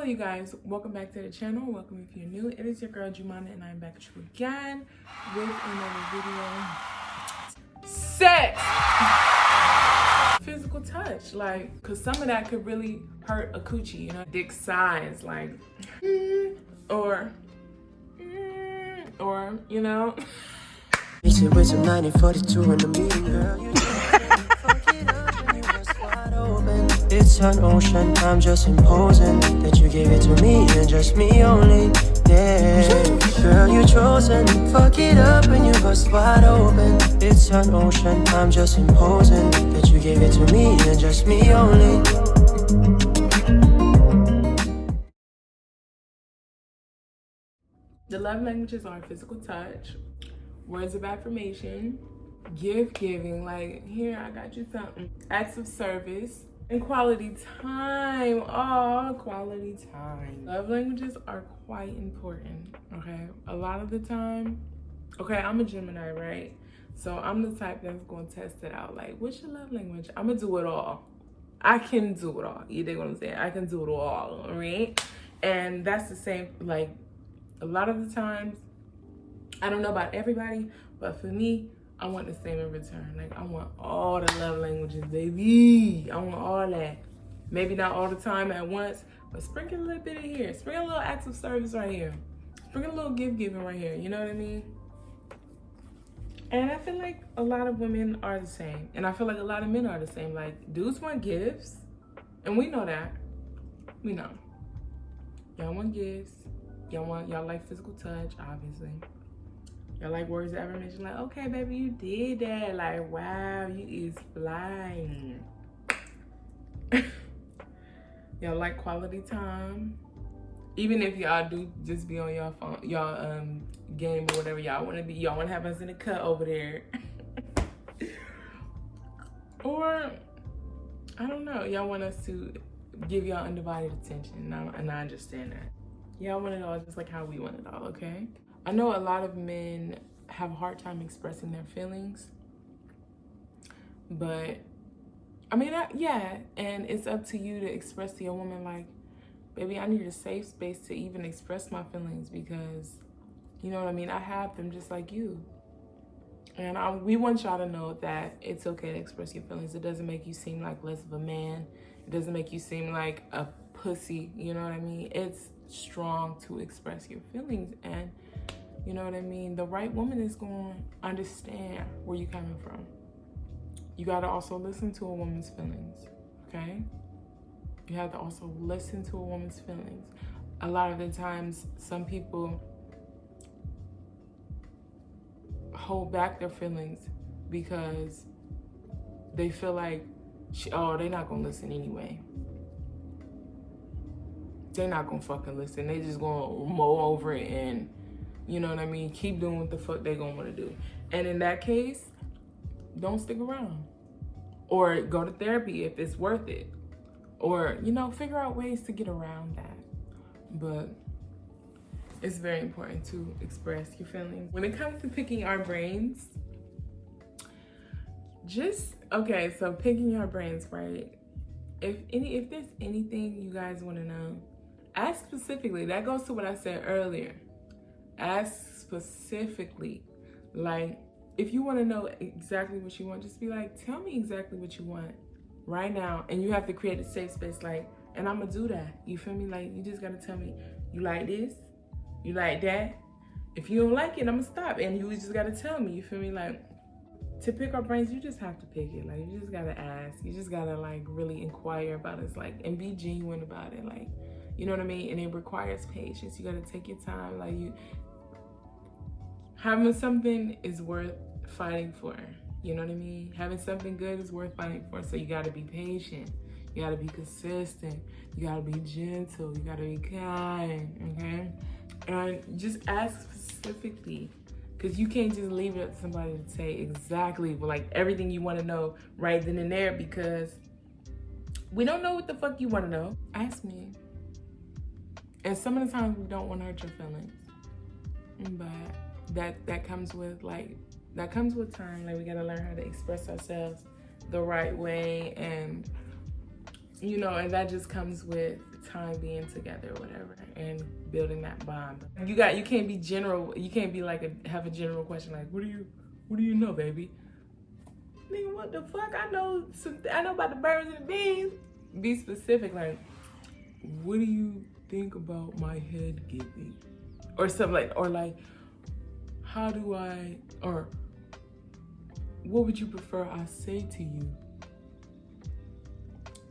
you guys, welcome back to the channel. Welcome if you're new. It is your girl Jumana and I'm back at you again with another video. Sex! Physical touch, like, cause some of that could really hurt a coochie, you know? Dick size, like, or, you know? Mix it with some 1942 in the meeting, girl. You fuck it up and you bust wide open. It's an ocean, I'm just imposing that you gave it to me and just me only. Yeah, girl, you chosen. Fuck it up and you bust wide open. It's an ocean, I'm just imposing that you gave it to me and just me only. The love languages are physical touch, words of affirmation, giving, like, here, I got you something, acts of service, and quality time. Oh, quality time. Love languages are quite important, okay? A lot of the time, okay, I'm a Gemini, right? So I'm the type that's going to test it out. Like, what's your love language? I'm going to do it all. I can do it all. You dig what I'm saying? I can do it all, right? And that's the same, like, a lot of the times, I don't know about everybody, but for me, I want the same in return. Like, I want all the love languages, baby. I want all that. Maybe not all the time at once, but sprinkle a little bit of here. Sprinkle a little acts of service right here. Sprinkle a little giving right here. You know what I mean? And I feel like a lot of women are the same. And I feel like a lot of men are the same. Like, dudes want gifts. And we know that. We know. Y'all want gifts. Y'all like physical touch, obviously. Y'all like words of affirmation, like, okay, baby, you did that. Like, wow, you is flying. Y'all like quality time. Even if y'all do just be on y'all phone, y'all game or whatever y'all want to be, y'all want to have us in the cut over there. Or, I don't know, y'all want us to give y'all undivided attention, and I understand that. Y'all want it all just like how we want it all, okay? I know a lot of men have a hard time expressing their feelings, but I mean, yeah, and it's up to you to express to your woman, like, baby, I need a safe space to even express my feelings because, you know what I mean? I have them just like you. And we want y'all to know that it's okay to express your feelings. It doesn't make you seem like less of a man. It doesn't make you seem like a pussy, you know what I mean? It's strong to express your feelings, and you know what I mean? The right woman is going to understand where you're coming from. You got to also listen to a woman's feelings, okay? You have to also listen to a woman's feelings. A lot of the times, some people hold back their feelings because they feel like, they're not going to listen anyway. They're not going to fucking listen. They just going to mow over it and, you know what I mean, keep doing what the fuck they going to want to do. And in that case, don't stick around. Or go to therapy if it's worth it. Or, you know, figure out ways to get around that. But it's very important to express your feelings. When it comes to picking our brains, okay, so picking your brains, right? If there's anything you guys want to know, ask specifically. That goes to what I said earlier. Ask specifically. Like, if you want to know exactly what you want, just be like, tell me exactly what you want right now. And you have to create a safe space, like, and I'm going to do that. You feel me? Like, you just got to tell me, you like this? You like that? If you don't like it, I'm going to stop. And you just got to tell me, you feel me? Like, to pick our brains, you just have to pick it. Like, you just got to ask. You just got to, like, really inquire about it, like, and be genuine about it. Like, you know what I mean? And it requires patience. You got to take your time. Like, having something is worth fighting for. You know what I mean? Having something good is worth fighting for. So you got to be patient. You got to be consistent. You got to be gentle. You got to be kind, okay? And just ask specifically, because you can't just leave it up to somebody to say exactly, like, everything you want to know right then and there, because we don't know what the fuck you want to know. Ask me. And some of the times we don't want to hurt your feelings, but that comes with time. Like, we got to learn how to express ourselves the right way, and you know, and that just comes with time being together or whatever and building that bond. You can't be general. You can't be like have a general question like, what do you know, baby? Nigga, what the fuck? I know about the birds and the bees. Be specific, like, what do you think about my head giving? Or something like, or like, how do I, or what would you prefer I say to you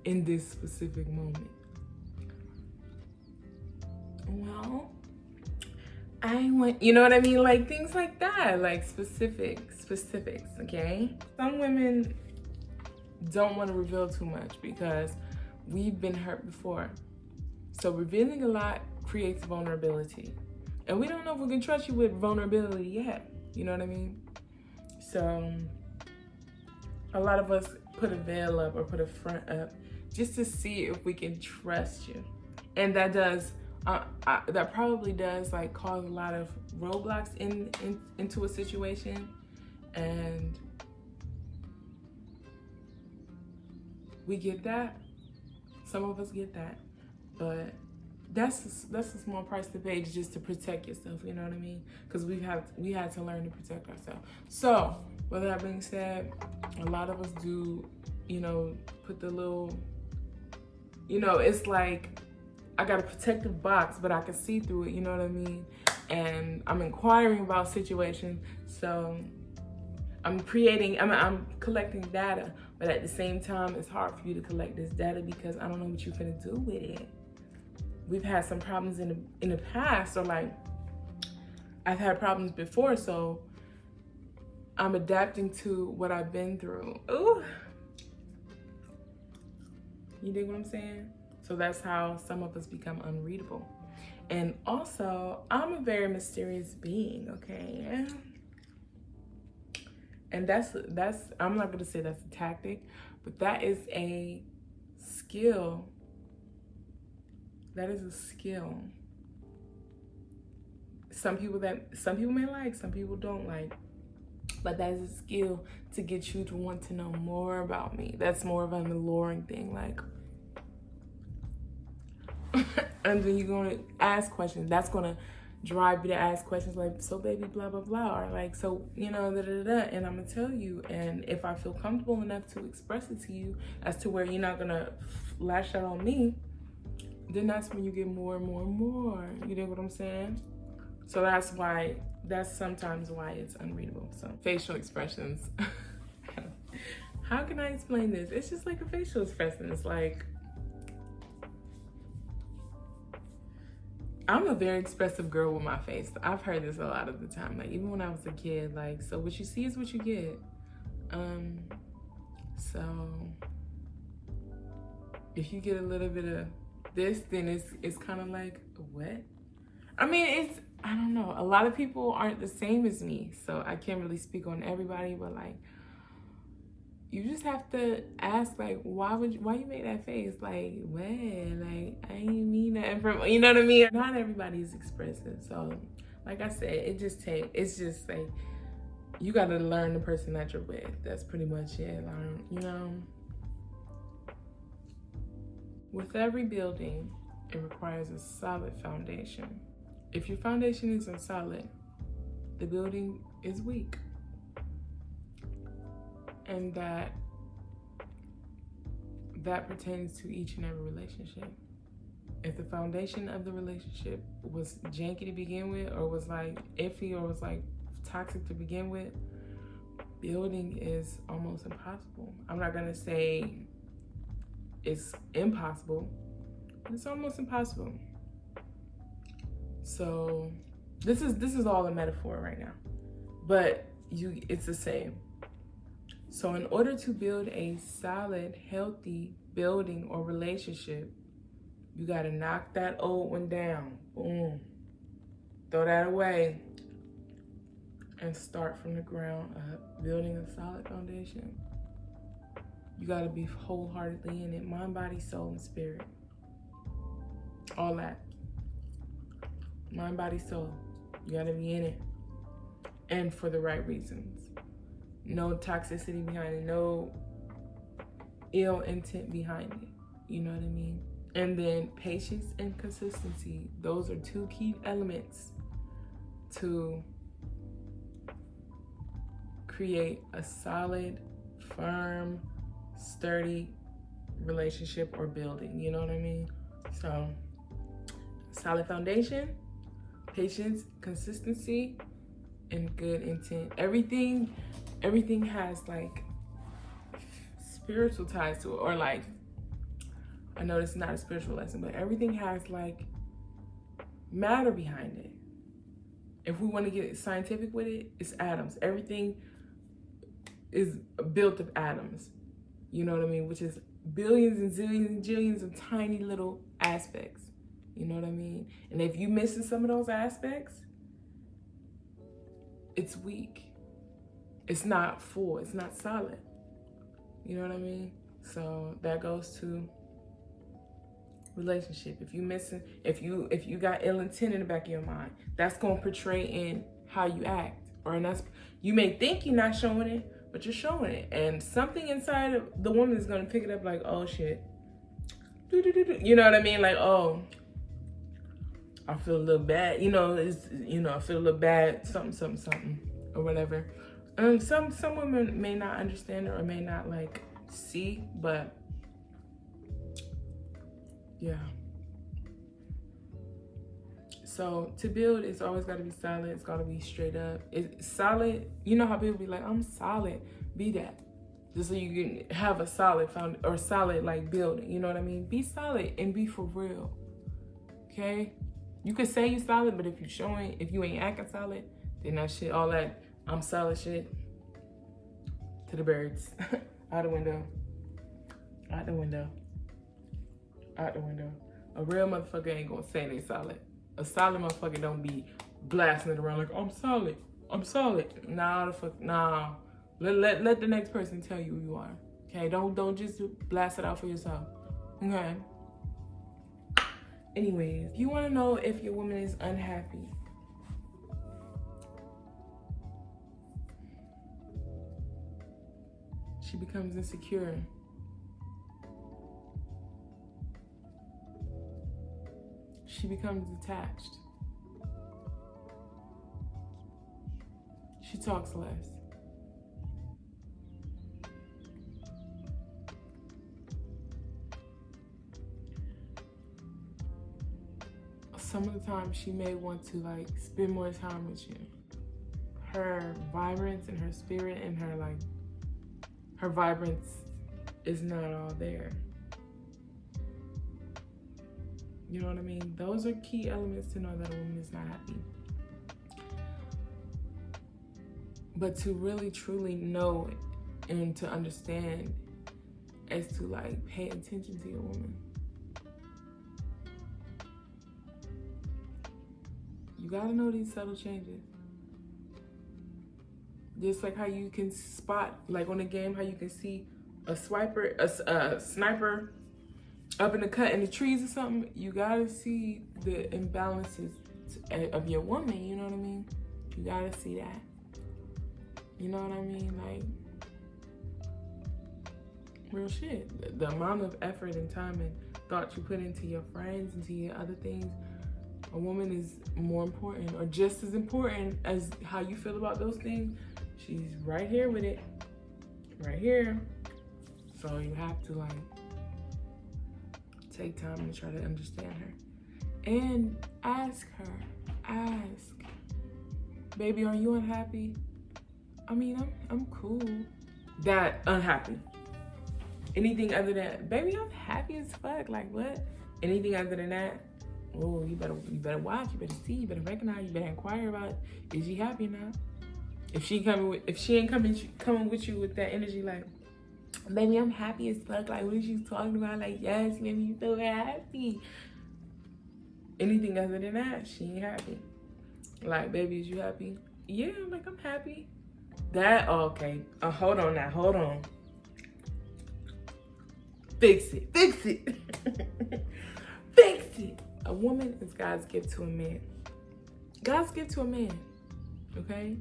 in this specific moment? Well, I want, you know what I mean? Like things like that, like specifics, okay? Some women don't want to reveal too much because we've been hurt before. So revealing a lot creates vulnerability. And we don't know if we can trust you with vulnerability yet. You know what I mean? So a lot of us put a veil up or put a front up just to see if we can trust you. And that does, that probably does like cause a lot of roadblocks into a situation. And we get that. Some of us get that. But that's a small price to pay just to protect yourself, you know what I mean? Because we had to learn to protect ourselves. So with that being said, a lot of us do, you know, put the little, you know, it's like I got a protective box, but I can see through it, you know what I mean? And I'm inquiring about situations, so I'm collecting data, but at the same time, it's hard for you to collect this data because I don't know what you're finna do with it. We've had some problems in the past, or like I've had problems before, so I'm adapting to what I've been through. Ooh, you dig what I'm saying? So that's how some of us become unreadable. And also, I'm a very mysterious being, okay? And that's I'm not gonna say that's a tactic, but that is a skill. That is a skill. Some people may like, some people don't like, but that is a skill to get you to want to know more about me. That's more of an alluring thing, like. And then you're gonna ask questions. That's gonna drive you to ask questions like, so baby, blah, blah, blah, or like, so, you know, da, da, da, and I'm gonna tell you. And if I feel comfortable enough to express it to you as to where you're not gonna lash out on me, then that's when you get more and more and more. You know what I'm saying? So that's sometimes why it's unreadable. So facial expressions. How can I explain this? It's just like a facial expression. It's like, I'm a very expressive girl with my face. I've heard this a lot of the time. Like even when I was a kid, like, so what you see is what you get. So if you get a little bit of this, then it's kind of like, what? I mean, I don't know. A lot of people aren't the same as me, so I can't really speak on everybody, but like, you just have to ask, like, why you make that face? Like, what? Like, I ain't mean that from, you know what I mean? Not everybody's expressive. So, like I said, it's just like, you got to learn the person that you're with. That's pretty much it. You know, with every building, it requires a solid foundation. If your foundation isn't solid, the building is weak. And that pertains to each and every relationship. If the foundation of the relationship was janky to begin with, or was like iffy, or was like toxic to begin with, building is almost impossible. I'm not gonna say it's impossible, but it's almost impossible. So this is all a metaphor right now, but it's the same. So in order to build a solid, healthy building or relationship, you gotta knock that old one down. Boom. Throw that away and start from the ground up, building a solid foundation. You gotta be wholeheartedly in it, mind, body, soul, and spirit. All that. Mind, body, soul. You gotta be in it. And for the right reasons. No toxicity behind it, no ill intent behind it. You know what I mean? And then patience and consistency. Those are two key elements to create a solid, firm, sturdy relationship or building. You know what I mean? So, solid foundation, patience, consistency, and good intent. Everything has like spiritual ties to it, or like, I know this is not a spiritual lesson, but everything has like matter behind it. If we want to get scientific with it, it's atoms. Everything is built of atoms. You know what I mean? Which is billions and zillions and jillions of tiny little aspects. You know what I mean? And if you missing some of those aspects, it's weak. It's not full. It's not solid. You know what I mean? So that goes to relationship. If you got ill intent in the back of your mind, that's gonna portray in how you act. You may think you're not showing it, but you're showing it. And something inside of the woman is gonna pick it up like, oh shit. You know what I mean? Like, oh, I feel a little bad. I feel a little bad, something, or whatever. Some women may not understand it or may not like see, but yeah. So to build, it's always got to be solid. It's got to be straight up. It's solid. You know how people be like, I'm solid. Be that. Just so you can have a solid solid like building. You know what I mean? Be solid and be for real. Okay? You could say you're solid, but if you ain't acting solid, then that shit, all that I'm solid shit, to the birds. Out the window. Out the window. Out the window. A real motherfucker ain't gonna say they solid. A solid motherfucker don't be blasting it around like, I'm solid. I'm solid. Nah, the fuck, nah. Let the next person tell you who you are. Okay, don't just blast it out for yourself. Okay. Anyways, if you want to know if your woman is unhappy, she becomes insecure. She becomes detached. She talks less. Some of the time she may want to like spend more time with you. Her vibrance and her spirit and her vibrance is not all there. You know what I mean? Those are key elements to know that a woman is not happy. But to really truly know and to understand is to like pay attention to your woman. You gotta know these subtle changes. Just like how you can spot, like on a game, how you can see a sniper up in the cut in the trees or something. You gotta see the imbalances of your woman, you know what I mean? You gotta see that. You know what I mean? Like, real shit. The amount of effort and time and thought you put into your friends, into your other things, a woman is more important or just as important as how you feel about those things. She's right here with it. Right here. So you have to like take time and try to understand her. And ask her. Baby, are you unhappy? I mean, I'm cool. That unhappy. Anything other than, baby, I'm happy as fuck. Like what? Anything other than that, oh, you better watch, you better see, you better recognize, you better inquire about, is she happy or not? If she ain't coming with you with that energy, like, baby, I'm happy as fuck. Like, what is she talking about? Like, yes, baby, you so happy. Anything other than that, she ain't happy. Like, baby, is you happy? Yeah, like, I'm happy. That, okay. Hold on now, hold on. Fix it. Fix it. A woman is God's gift to a man. God's gift to a man, okay?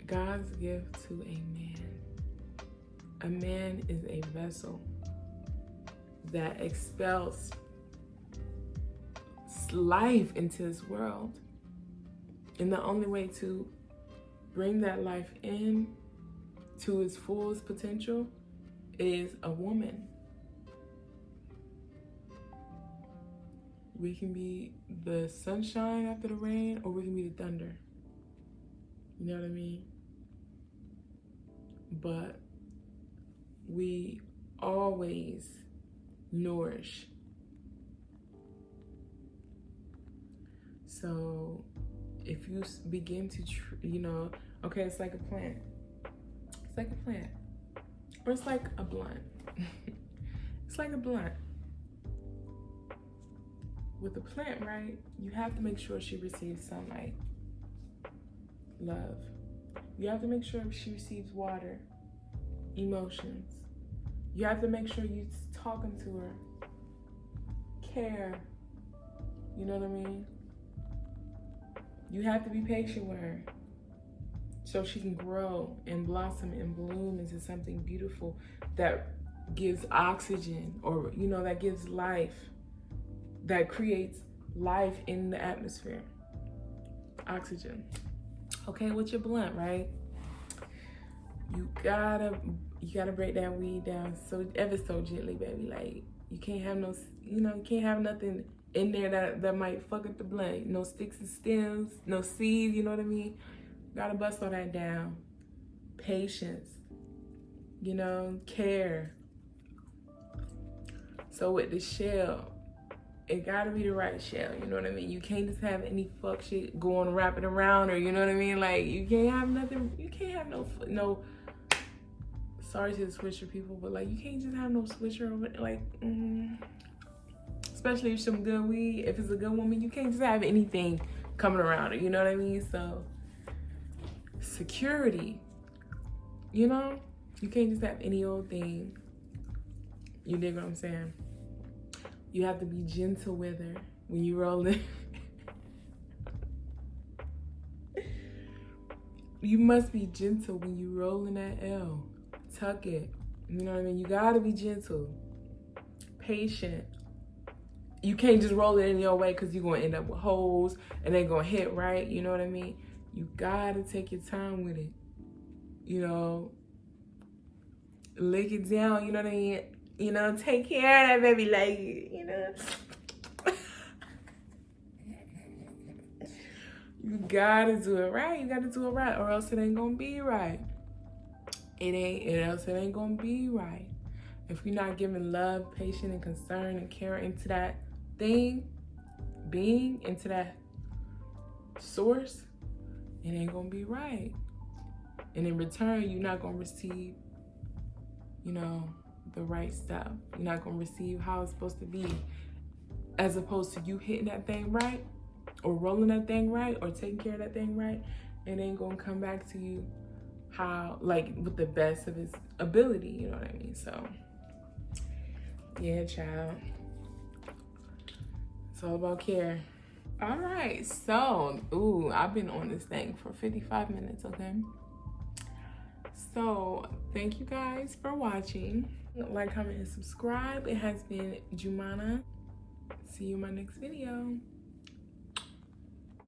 God's gift to a man. A man is a vessel. that expels life into this world. And the only way to bring that life in to its fullest potential is a woman. We can be the sunshine after the rain, or we can be the thunder. You know what I mean? But we always nourish. So if you begin to, okay, it's like a plant. It's like a plant. Or it's like a blunt. It's like a blunt. With a plant, right, you have to make sure she receives sunlight, love. You have to make sure she receives water, emotions. You have to make sure you're talking to her, care. You know what I mean? You have to be patient with her so she can grow and blossom and bloom into something beautiful that gives oxygen, or, that gives life, that creates life in the atmosphere. Oxygen. Okay, with your blunt, right? You gotta break that weed down ever so gently, baby. Like, you can't have you can't have nothing in there that might fuck up the blunt. No sticks and stems, no seeds, you know what I mean? Gotta bust all that down. Patience, care. So with the shell, it gotta be the right shell, you know what I mean? You can't just have any fuck shit going wrapping around, or you know what I mean? Like, you can't have nothing, you can't have no, sorry to the switcher people, but like, you can't just have no switcher, like, especially if some good weed, if it's a good woman, you can't just have anything coming around her, you know what I mean? So, security, you can't just have any old thing. You dig what I'm saying? You have to be gentle with her when you roll in. You must be gentle when you roll in that L. Tuck it. You know what I mean? You gotta be gentle. Patient. You can't just roll it in your way because you're gonna end up with holes and they're gonna hit right. You know what I mean? You gotta take your time with it. Lick it down, you know what I mean? Take care of that baby, like, You gotta do it right. You gotta do it right, or else it ain't gonna be right. Else it ain't gonna be right. If you're not giving love, patience, and concern and care into that thing, being, into that source, it ain't gonna be right. And in return, you're not gonna receive, the right stuff. You're not gonna receive how it's supposed to be, as opposed to you hitting that thing right, or rolling that thing right, or taking care of that thing right. It ain't gonna come back to you how, like, with the best of its ability, you know what I mean? So, yeah, child. It's all about care. All right, so, I've been on this thing for 55 minutes, okay? So, thank you guys for watching. Like, comment, and subscribe. It has been Jumana. See you in my next video.